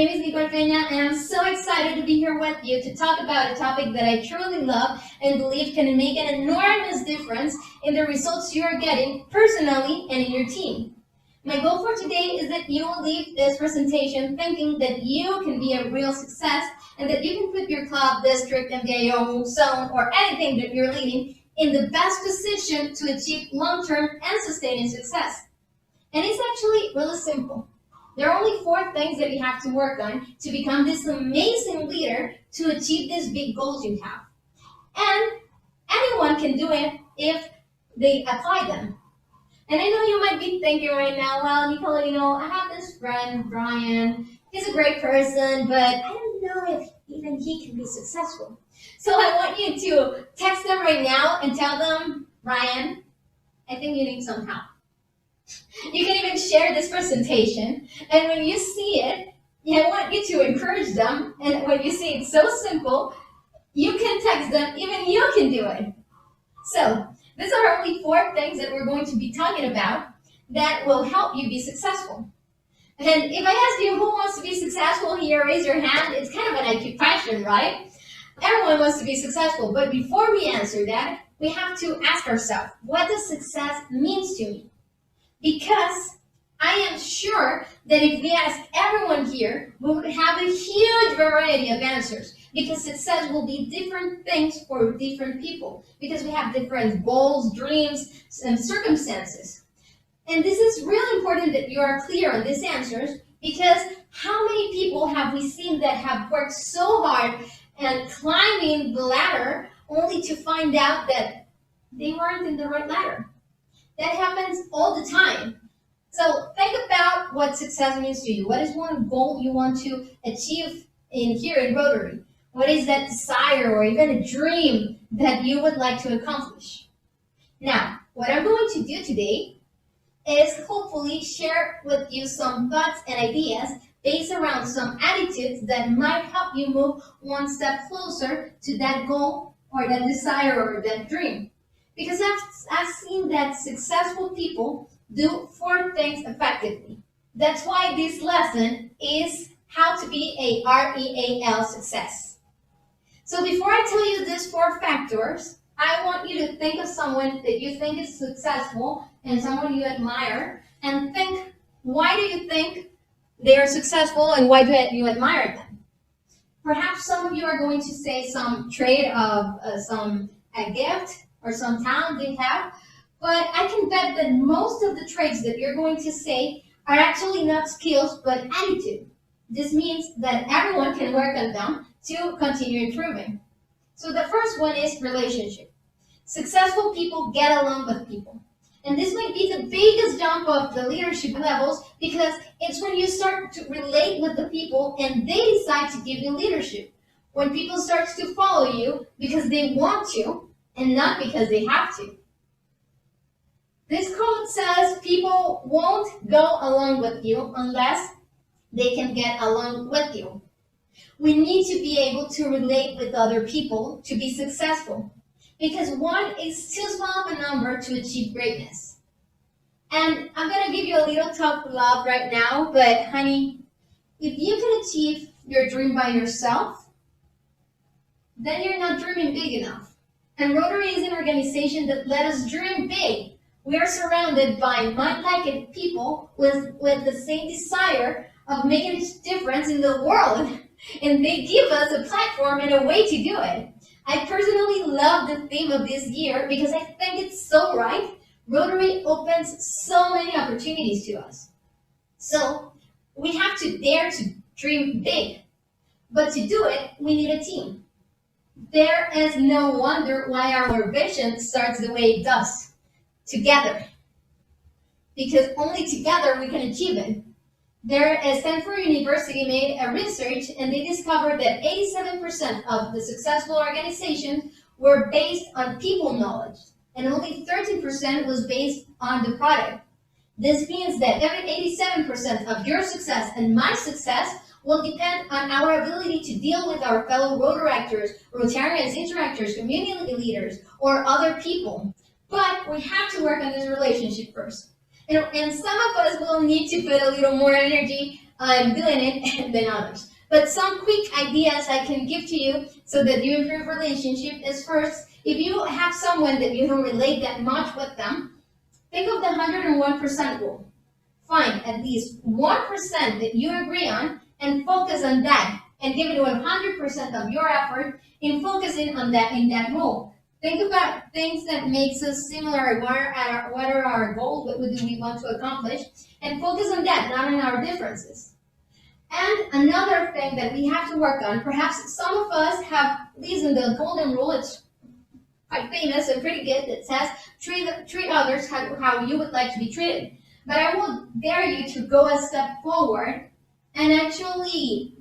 name is Nicole Peña, and I'm so excited to be here with you to talk about a topic that I truly love and believe can make an enormous difference in the results you are getting personally and in your team. My goal for today is that you will leave this presentation thinking that you can be a real success and that you can put your club, district, MBAO, zone, or anything that you're leading in the best position to achieve long-term and sustaining success. And it's actually really simple. There are only 4 things that you have to work on to become this amazing leader to achieve these big goals you have. And anyone can do it if they apply them. And I know you might be thinking right now, well, Nicola, I have this friend, Brian. He's a great person, but I don't know if even he can be successful. So I want you to text them right now and tell them, Brian, I think you need some help. You can even share this presentation, and when you see it, I want you to encourage them, and when you see it's so simple, you can text them, even you can do it. So, these are only 4 things that we're going to be talking about that will help you be successful. And if I ask you who wants to be successful here, raise your hand. It's kind of an IQ question, right? Everyone wants to be successful, but before we answer that, we have to ask ourselves, what does success mean to me? Because I am sure that if we ask everyone here, we would have a huge variety of answers, because success will be different things for different people, because we have different goals, dreams, and circumstances. And this is really important that you are clear on these answers, because how many people have we seen that have worked so hard and climbing the ladder only to find out that they weren't in the right ladder? That happens all the time. So think about what success means to you. What is one goal you want to achieve here in Rotary? What is that desire or even a dream that you would like to accomplish? Now, what I'm going to do today is hopefully share with you some thoughts and ideas based around some attitudes that might help you move one step closer to that goal or that desire or that dream. Because I've seen that successful people do 4 things effectively. That's why this lesson is how to be a R.E.A.L success. So before I tell you these 4 factors, I want you to think of someone that you think is successful and someone you admire, and think, why do you think they are successful and why do you admire them? Perhaps some of you are going to say some trait of a gift or some talent they have, but I can bet that most of the traits that you're going to say are actually not skills, but attitude. This means that everyone can work on them to continue improving. So the first one is relationship. Successful people get along with people. And this might be the biggest jump of the leadership levels, because it's when you start to relate with the people and they decide to give you leadership. When people start to follow you because they want to, and not because they have to. This quote says people won't go along with you unless they can get along with you. We need to be able to relate with other people to be successful, because 1 is too small of a number to achieve greatness. And I'm going to give you a little tough love right now, but honey, if you can achieve your dream by yourself, then you're not dreaming big enough. And Rotary is an organization that let us dream big. We are surrounded by like-minded people with the same desire of making a difference in the world. And they give us a platform and a way to do it. I personally love the theme of this year because I think it's so right. Rotary opens so many opportunities to us. So we have to dare to dream big. But to do it, we need a team. There is no wonder why our vision starts the way it does, together. Because only together we can achieve it. Stanford University made a research, and they discovered that 87% of the successful organizations were based on people knowledge, and only 13% was based on the product. This means that every 87% of your success and my success will depend on our ability to deal with our fellow Rotaractors, Rotarians, interactors, community leaders, or other people. But we have to work on this relationship first. And some of us will need to put a little more energy I'm doing it than others. But some quick ideas I can give to you so that you improve relationship is first, if you have someone that you don't relate that much with them, think of the 101% rule. Find at least 1% that you agree on and focus on that and give it 100% of your effort in focusing on that in that role. Think about things that makes us similar. What are our goals? What do we want to accomplish? And focus on that, not on our differences. And another thing that we have to work on, perhaps some of us have listened to the golden rule. It's quite famous and pretty good. That says treat others how you would like to be treated. But I will dare you to go a step forward and actually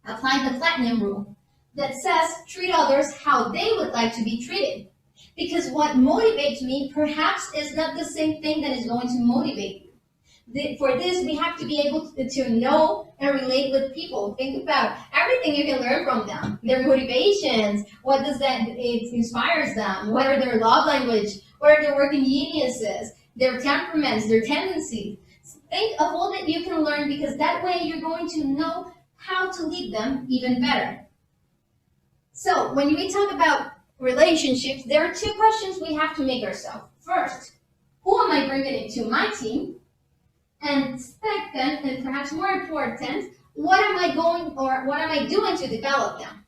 apply the platinum rule that says treat others how they would like to be treated. Because what motivates me perhaps is not the same thing that is going to motivate you. For this, we have to be able to know and relate with people. Think about everything you can learn from them, their motivations, what does that it inspires them, what are their love language, what are their working geniuses, their temperaments, their tendencies. Think of all that you can learn because that way you're going to know how to lead them even better. So when we talk about relationships, there are two questions we have to make ourselves. First, who am I bringing into my team? And second, and perhaps more important, what am I doing to develop them?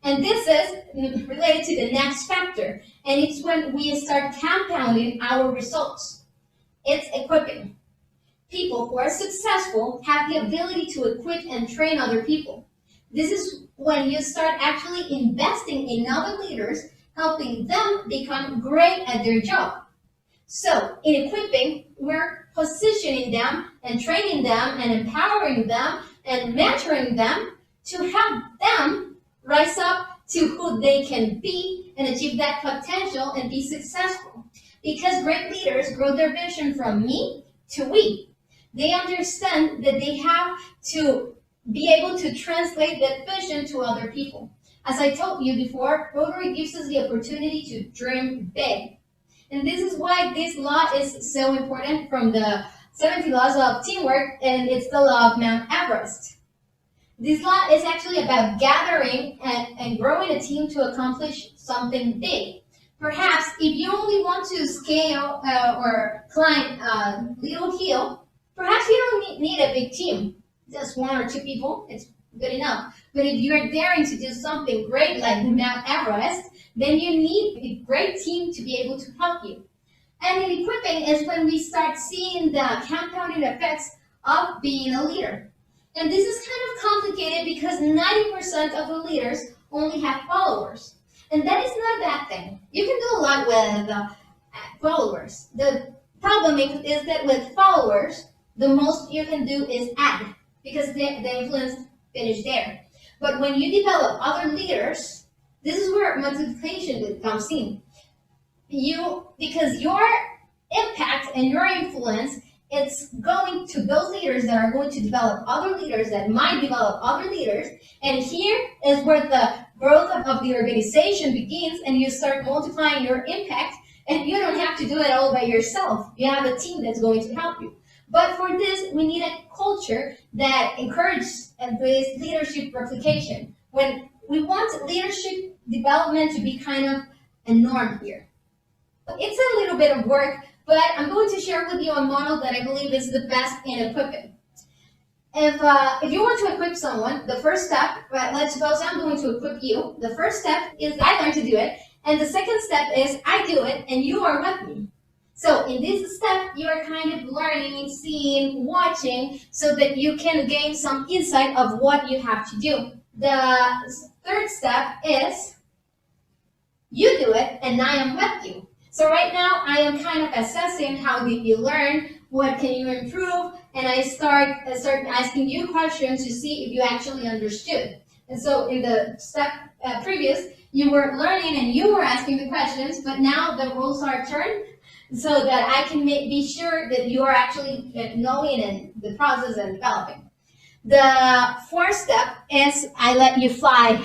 And this is related to the next factor, and it's when we start compounding our results. It's equipping. People who are successful have the ability to equip and train other people. This is when you start actually investing in other leaders, helping them become great at their job. So in equipping, we're positioning them and training them and empowering them and mentoring them to help them rise up to who they can be and achieve that potential and be successful. Because great leaders grow their vision from me to we. They understand that they have to be able to translate that vision to other people. As I told you before, Rotary gives us the opportunity to dream big. And this is why this law is so important from the 70 laws of teamwork, and it's the law of Mount Everest. This law is actually about gathering and growing a team to accomplish something big. Perhaps if you only want to scale or climb a little hill, perhaps you don't need a big team. Just one or two people, it's good enough. But if you're daring to do something great like Mount Everest, then you need a great team to be able to help you. And in equipping is when we start seeing the compounding effects of being a leader. And this is kind of complicated because 90% of the leaders only have followers. And that is not a bad thing. You can do a lot with followers. The problem is that with followers, the most you can do is add because the influence finishes there. But when you develop other leaders, this is where multiplication comes in. Because your impact and your influence, it's going to those leaders that are going to develop other leaders that might develop other leaders. And here is where the growth of the organization begins, and you start multiplying your impact, and you don't have to do it all by yourself. You have a team that's going to help you. But for this, we need a culture that encourages this leadership replication. When we want leadership development to be kind of a norm here. It's a little bit of work, but I'm going to share with you a model that I believe is the best in equipping. If you want to equip someone, the first step, let's suppose I'm going to equip you. The first step is I learn to do it, and the second step is I do it, and you are with me. So in this step, you are kind of learning, seeing, watching, so that you can gain some insight of what you have to do. The third step is you do it, and I am with you. So right now, I am kind of assessing how did you learn, what can you improve, and I start asking you questions to see if you actually understood. And so in the step previous, you were learning and you were asking the questions, but now the roles are turned so that I can be sure that you are actually knowing and the process and developing. The fourth step is I let you fly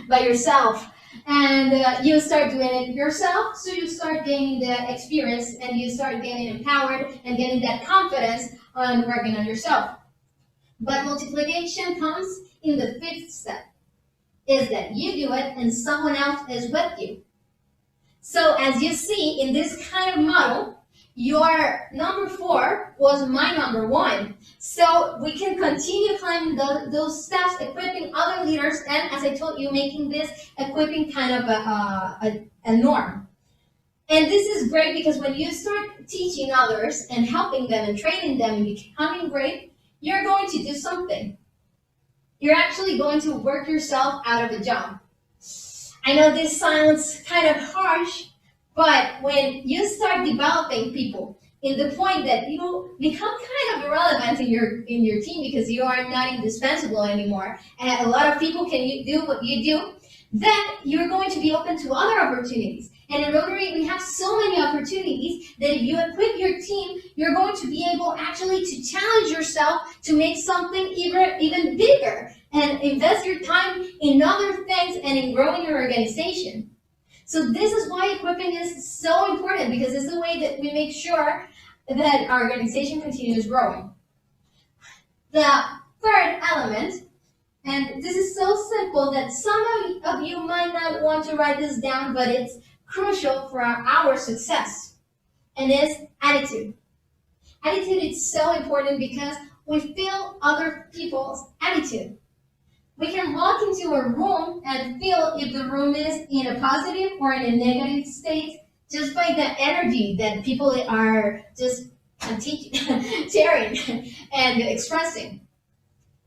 by yourself. And you start doing it yourself, so you start gaining the experience and you start getting empowered and getting that confidence on working on yourself. But multiplication comes in the fifth step, is that you do it and someone else is with you. So as you see in this kind of model, your number 4 was my number 1. So we can continue climbing those steps, equipping other leaders, and as I told you, making this equipping kind of a norm. And this is great because when you start teaching others and helping them and training them and becoming great, you're going to do something. You're actually going to work yourself out of a job. I know this sounds kind of harsh, but when you start developing people in the point that you become kind of irrelevant in your team because you are not indispensable anymore, and a lot of people can do what you do, then you're going to be open to other opportunities. And in Rotary, we have so many opportunities that if you equip your team, you're going to be able actually to challenge yourself to make something even bigger and invest your time in other things and in growing your organization. So this is why equipping is so important, because it's the way that we make sure that our organization continues growing. The third element, and this is so simple that some of you might not want to write this down, but it's crucial for our success, and is attitude. Attitude is so important because we feel other people's attitude. We can walk into a room and feel if the room is in a positive or in a negative state just by the energy that people are just sharing and expressing.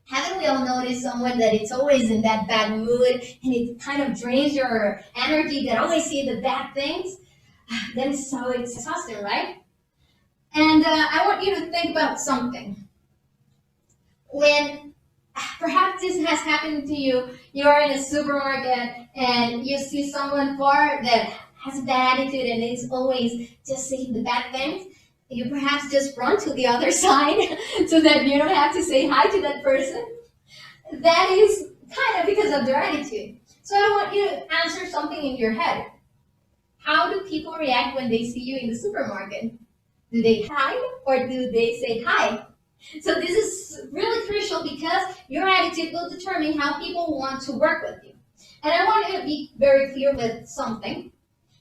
Haven't we all noticed someone that it's always in that bad mood and it kind of drains your energy, that always see the bad things? That is so exhausting, right? And I want you to think about something. When perhaps this has happened to you, you're in a supermarket and you see someone far that has a bad attitude and is always just saying the bad things. You perhaps just run to the other side so that you don't have to say hi to that person. That is kind of because of their attitude. So I want you to answer something in your head. How do people react when they see you in the supermarket? Do they hide or do they say hi? So this is really crucial because your attitude will determine how people want to work with you. And I want you to be very clear with something,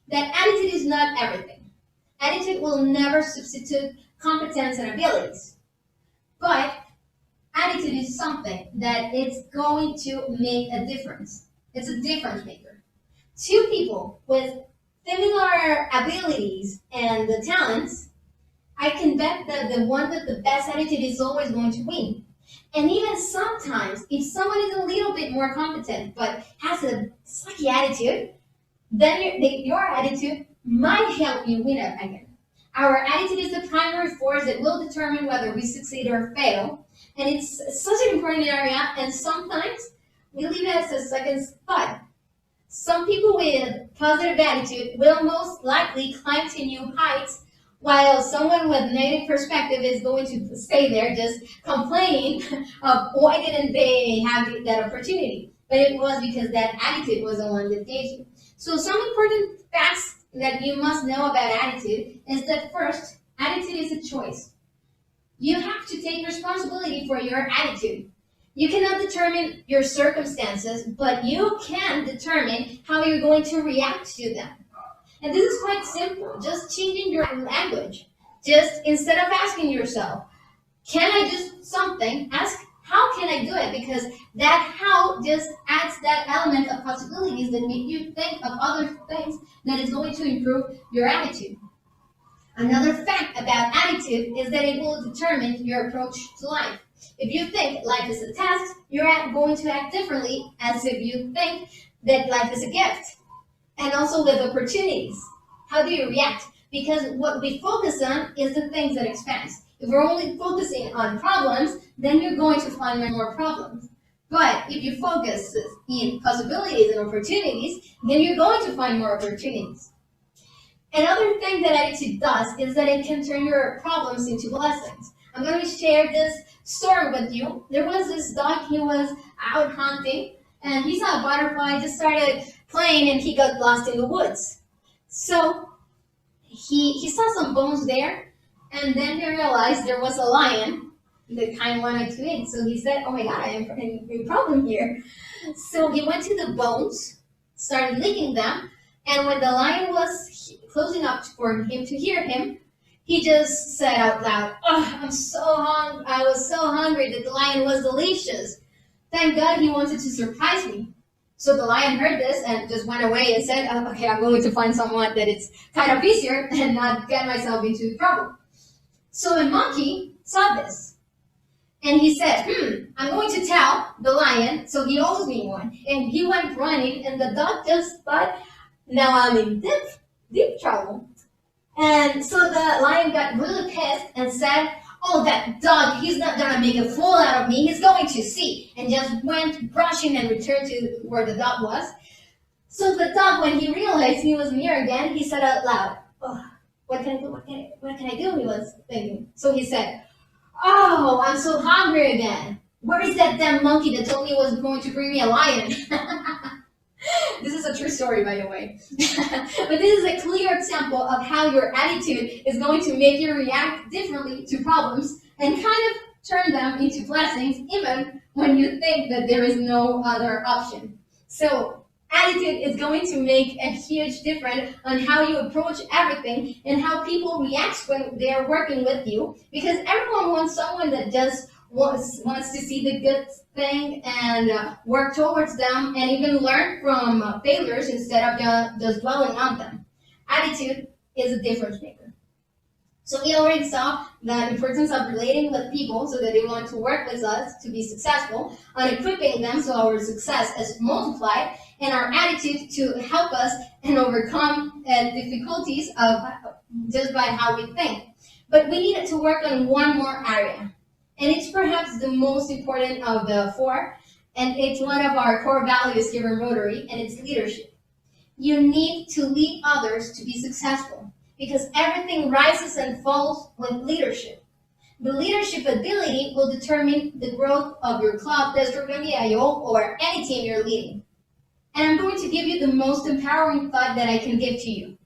that attitude is not everything. Attitude will never substitute competence and abilities. But attitude is something that it's going to make a difference. It's a difference maker. Two people with similar abilities and the talents, I can bet that the one with the best attitude is always going to win. And even sometimes, if someone is a little bit more competent but has a sucky attitude, then your attitude might help you win it again. Our attitude is the primary force that will determine whether we succeed or fail. And it's such an important area, and sometimes we leave it as a second thought. Some people with positive attitude will most likely climb to new heights, while someone with negative perspective is going to stay there just complaining of why didn't they have that opportunity. But it was because that attitude was the one that gave you. So some important facts that you must know about attitude is that first, attitude is a choice. You have to take responsibility for your attitude. You cannot determine your circumstances, but you can determine how you're going to react to them. And this is quite simple, just changing your language. Just instead of asking yourself, can I do something, ask, how can I do it? Because that how just adds that element of possibilities that make you think of other things that is going to improve your attitude. Another fact about attitude is that it will determine your approach to life. If you think life is a test, you're going to act differently as if you think that life is a gift. And also with opportunities. How do you react? Because what we focus on is the things that expand. If we're only focusing on problems, then you're going to find more problems. But if you focus in possibilities and opportunities, then you're going to find more opportunities. Another thing that attitude does is that it can turn your problems into blessings. I'm going to share this story with you. There was this dog, he was out hunting, and he saw a butterfly, just started playing, and he got lost in the woods. So he saw some bones there, and then he realized there was a lion the kind wanted to eat. So he said, "Oh my God, I am in a problem here." So he went to the bones, started licking them, and when the lion was closing up for him to hear him, he just said out loud, "Oh, I'm so hungry. I was so hungry that the lion was delicious. Thank God he wanted to surprise me." So the lion heard this and just went away and said, "Oh, okay, I'm going to find someone that it's kind of easier and not get myself into trouble." So a monkey saw this and he said, "I'm going to tell the lion, so he owes me one." And he went running, and the dog just thought, "Now I'm in deep trouble." And so the lion got really pissed and said, "Oh, that dog, he's not gonna make a fool out of me. He's going to see." And just went brushing and returned to where the dog was. So the dog, when he realized he was near again, he said out loud, "Oh, what can I do? What can I do?" He was thinking. So he said, "Oh, I'm so hungry again. Where is that damn monkey that told me he was going to bring me a lion?" This is a true story, by the way. But this is a clear example of how your attitude is going to make you react differently to problems and kind of turn them into blessings, even when you think that there is no other option. So, attitude is going to make a huge difference on how you approach everything and how people react when they are working with you, because everyone wants someone that just wants to see the good thing and work towards them and even learn from failures instead of just dwelling on them. Attitude is a difference maker. So we already saw the importance of relating with people so that they want to work with us to be successful, on equipping them so our success is multiplied, and our attitude to help us and overcome difficulties of just by how we think. But we needed to work on one more area. And it's perhaps the most important of the four, and it's one of our core values here in Rotary, and it's leadership. You need to lead others to be successful, because everything rises and falls with leadership. The leadership ability will determine the growth of your club, district, MBIO, or any team you're leading. And I'm going to give you the most empowering thought that I can give to you.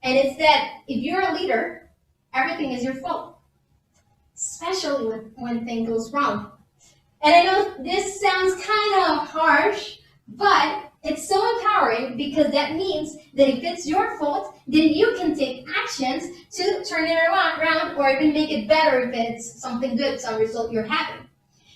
And it's that if you're a leader, everything is your fault, especially when things goes wrong. And I know this sounds kind of harsh, but it's so empowering because that means that if it's your fault, then you can take actions to turn it around or even make it better if it's something good, some result you're having.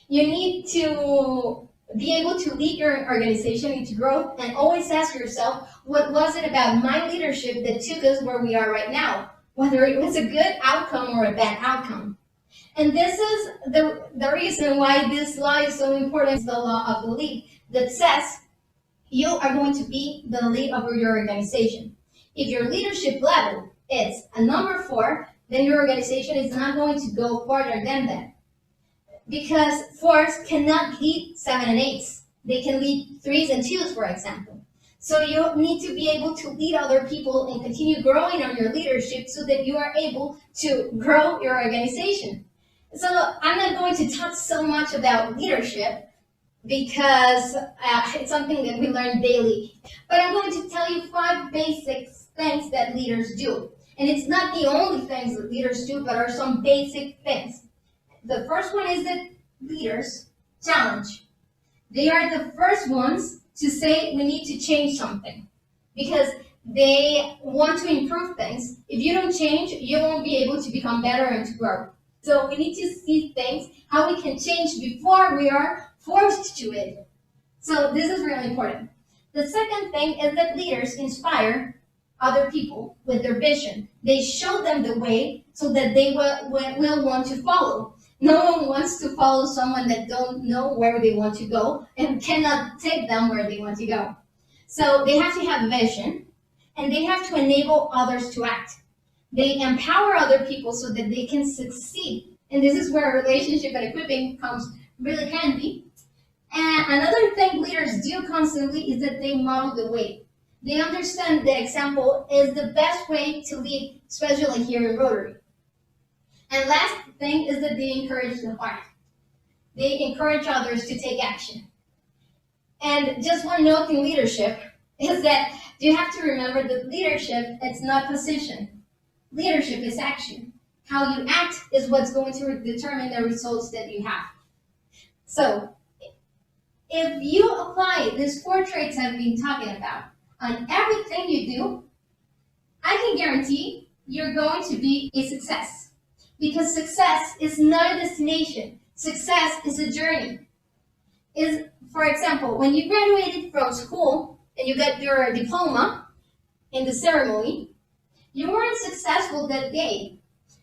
You need to be able to lead your organization into growth and always ask yourself, what was it about my leadership that took us where we are right now? Whether it was a good outcome or a bad outcome. And this is the reason why this law is so important. It's the law of the lead that says you are going to be the lead of your organization. If your leadership level is a number 4, then your organization is not going to go further than that. Because 4s cannot lead 7 and 8s. They can lead 3s and 2s, for example. So you need to be able to lead other people and continue growing on your leadership so that you are able to grow your organization. So I'm not going to talk so much about leadership because it's something that we learn daily. But I'm going to tell you 5 basic things that leaders do. And it's not the only things that leaders do, but are some basic things. The first one is that leaders challenge. They are the first ones to say we need to change something because they want to improve things. If you don't change, you won't be able to become better and to grow. So we need to see things, how we can change before we are forced to it. So this is really important. The second thing is that leaders inspire other people with their vision. They show them the way so that they will want to follow. No one wants to follow someone that don't know where they want to go and cannot take them where they want to go. So they have to have a vision, and they have to enable others to act. They empower other people so that they can succeed. And this is where relationship and equipping comes really handy. And another thing leaders do constantly is that they model the way. They understand that example is the best way to lead, especially here in Rotary. And last thing is that they encourage the heart. They encourage others to take action. And just one note in leadership is that you have to remember that leadership is not position. Leadership is action. How you act is what's going to determine the results that you have. So, if you apply these 4 traits I've been talking about on everything you do, I can guarantee you're going to be a success. Because success is not a destination. Success is a journey. For example, when you graduated from school and you got your diploma in the ceremony, you weren't successful that day.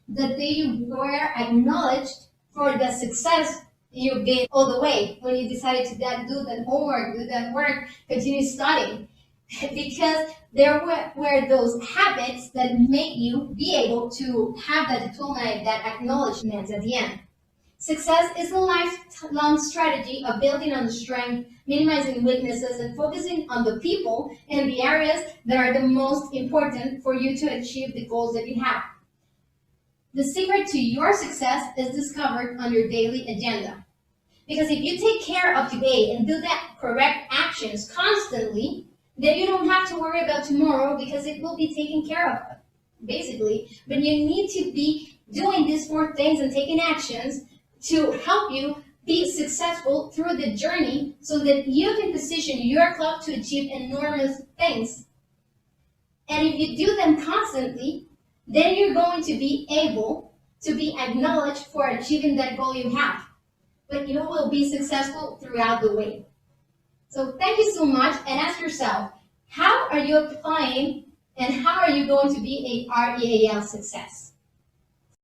The day you were acknowledged for the success you gained all the way when you decided to do that homework, do that work, continue studying. Because there were those habits that make you be able to have that diploma, that acknowledgement at the end. Success is a lifelong strategy of building on the strength, minimizing weaknesses, and focusing on the people and the areas that are the most important for you to achieve the goals that you have. The secret to your success is discovered on your daily agenda. Because if you take care of today and do that correct actions constantly, then you don't have to worry about tomorrow because it will be taken care of, basically. But you need to be doing these 4 things and taking actions to help you be successful through the journey so that you can position your club to achieve enormous things. And if you do them constantly, then you're going to be able to be acknowledged for achieving that goal you have. But you will be successful throughout the way. So thank you so much, and ask yourself, how are you applying and how are you going to be a R.E.A.L success?